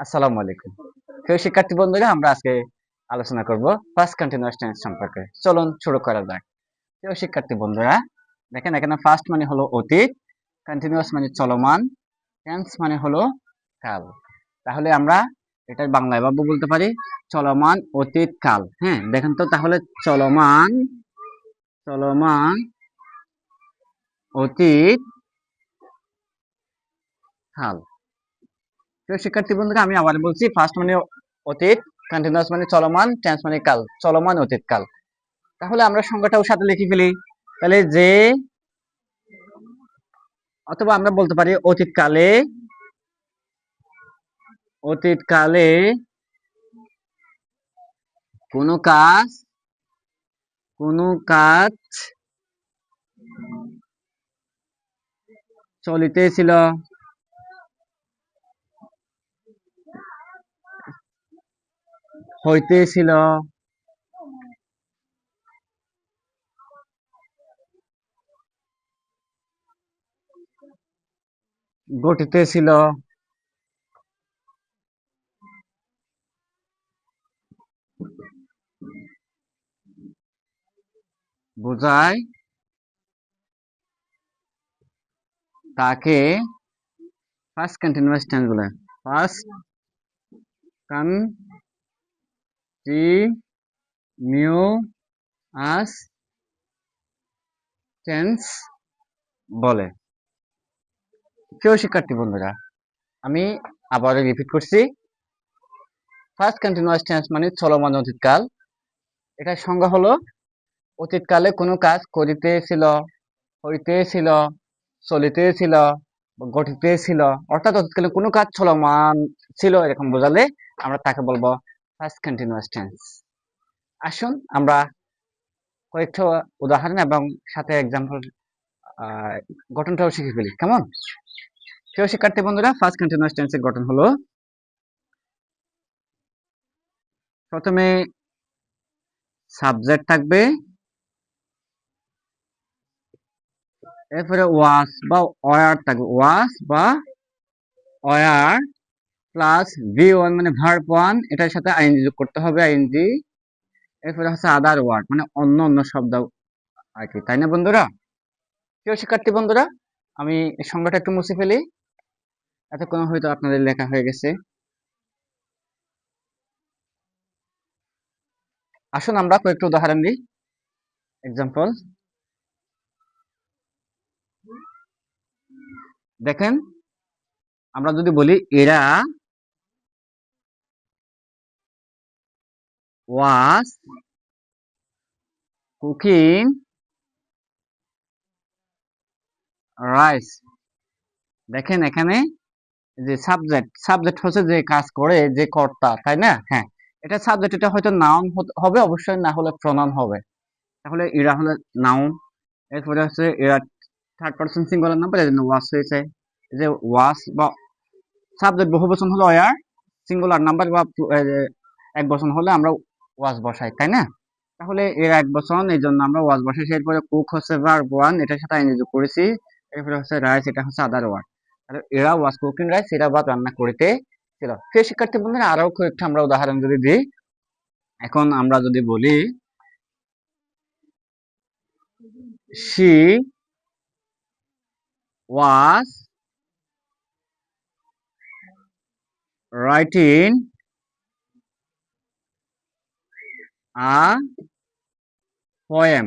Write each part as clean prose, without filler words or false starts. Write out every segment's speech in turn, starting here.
আসসালামু আলাইকুম। প্রিয় শিক্ষার্থী বন্ধুরা, আমরা আজকে আলোচনা করব ফার্স্ট কন্টিনিউয়াস টেন্স সম্পর্কে। চলুন শুরু করা যাক। প্রিয় শিক্ষার্থী বন্ধুরা, দেখেন এখানে ফার্স্ট মানে হলো অতীত, কন্টিনিউয়াস মানে চলমান, টেন্স মানে হলো কাল। তাহলে আমরা এটার বাংলা এভাবে বলতে পারি চলমান অতীত কাল। হ্যাঁ, দেখেন তো তাহলে চলমান চলমান অতীত কাল। প্রিয় শিক্ষার্থী বন্ধুরা, আমি আবার বলছি ফার্স্ট মানে অতীত, কন্টিনিউয়াস মানে চলমান, টেন্স মানে কাল, চলমান অতীত কাল। তাহলে আমরা সংজ্ঞাটাও সাথে লিখে ফেলি। তাহলে যে, অথবা আমরা বলতে পারি অতীতকালে কোনো কাজ চলিতেছিল, হইতেছিল, ঘটিতেছিল, বোঝায় তাকে ফার্স্ট কন্টিনিউয়াস টেন্স বলে। ফার্স্ট কন্টিনিউয়াস টেন্স বলে। প্রিয় শিক্ষার্থী বন্ধুরা, আমি আবারও রিপিট করছি, ফার্স্ট কন্টিনিউয়াস টেন্স মানে চলমান অতীতকাল। এটার সংজ্ঞা হলো অতীতকালে কোনো কাজ করিতেছিল, হইতেছিল, চলিতেছিল, ঘটিতেছিল, অর্থাৎ অতীতকালে কোনো কাজ চলমান ছিল এরকম বোঝালে আমরা তাকে বলবো ফার্স্ট কন্টিনিউয়াস টেন্স। আসুন আমরা কয়েকটা উদাহরণ এবং সাথে এক্সাম্পল গঠনটাও শিখে ফেলি, কেমন? প্রিয় শিক্ষার্থী বন্ধুরা, ফার্স্ট কন্টিনিউয়াস টেন্সের গঠন হলো প্রথমে সাবজেক্ট থাকবে, এরপরে ওয়াজ বা ওয়ার থাকবে, ওয়াজ বা ওয়ার প্লাস ভি ওয়ান মানে ভার্ব ওয়ান, এটার সাথে আইএনজি যোগ করতে হবে, আইএনজি। এরপরে হচ্ছে আদার ওয়ার্ড মানে অন্য অন্য শব্দ আর কি, তাই না বন্ধুরা? প্রিয় শিক্ষার্থী বন্ধুরা, আমি এই সংজ্ঞাটা একটু মুছে ফেলি, এতক্ষণ হয়তো আপনাদের লেখা হয়ে গেছে। আসুন আমরা কয়েকটা উদাহরণ দিই, এক্সাম্পল। দেখেন, আমরা যদি বলি এরা ওয়াজ কুকিং রাইস। দেখেন এখানে যে সাবজেক্ট হচ্ছে যে কাজ করে, যে কর্তা, তাই না? হ্যাঁ, এটা সাবজেক্ট, এটা হয়তো নাউন হবে অবশ্যই, না হলে প্রনাউন হবে। তাহলে এরা হলো নাউন। এরপরে হচ্ছে এরা থার্ড পারসন সিঙ্গুলার নাম্বার, এজন্য ওয়াজ হয়েছে। এই যে ওয়াজ বা সাবজেক্ট বহুবচন হলো ওয়ার, সিঙ্গুলার নাম্বার বা এক বচন হলে আমরা ওয়াজ বসাই, তাই না? তাহলে এর এক বচন, এই জন্য আমরা ওয়াজ বসাইছি। এরপরে কুক হচ্ছে ভার্ব ওয়ান, এটার সাথে আইএনজি যোগ করেছি। এরপরে হচ্ছে রাইস, এটা হচ্ছে আদার ওয়ার্ড। তাহলে এরা ওয়াজ কুকিং রাইস, এরা ভাত রান্না করিতে ছিল। প্রিয় শিক্ষার্থী বন্ধুরা, আরো কয়েকটা আমরা উদাহরণ যদি দিই, এখন আমরা যদি বলি she was writing a poem।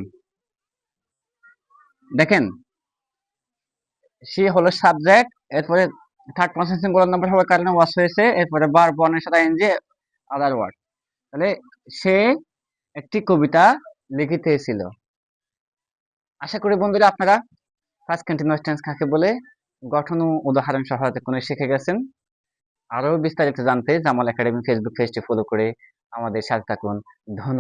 দেখেন, সে হলো সাবজেক্ট, এরপরে থার্ড পারসন সিঙ্গুলার নাম্বার হওয়ার কারণে ওয়াজ হয়েছে, এরপরে ভার্ব ওয়ানের সাথে আইএনজি, আদার ওয়ার্ড। তাহলে সে একটি কবিতা লিখিতেছিল। আশা করি বন্ধুরা আপনারা ফার্স্ট কন্টিনিউয়াস টেন্স কাকে বলে গঠন ও উদাহরণ সহ কোনো শিখে গেছেন। আরো বিস্তারিত জানতে জামাল একাডেমি ফেসবুক পেজটি ফলো করে আমাদের সাথে থাকুন। ধন্যবাদ।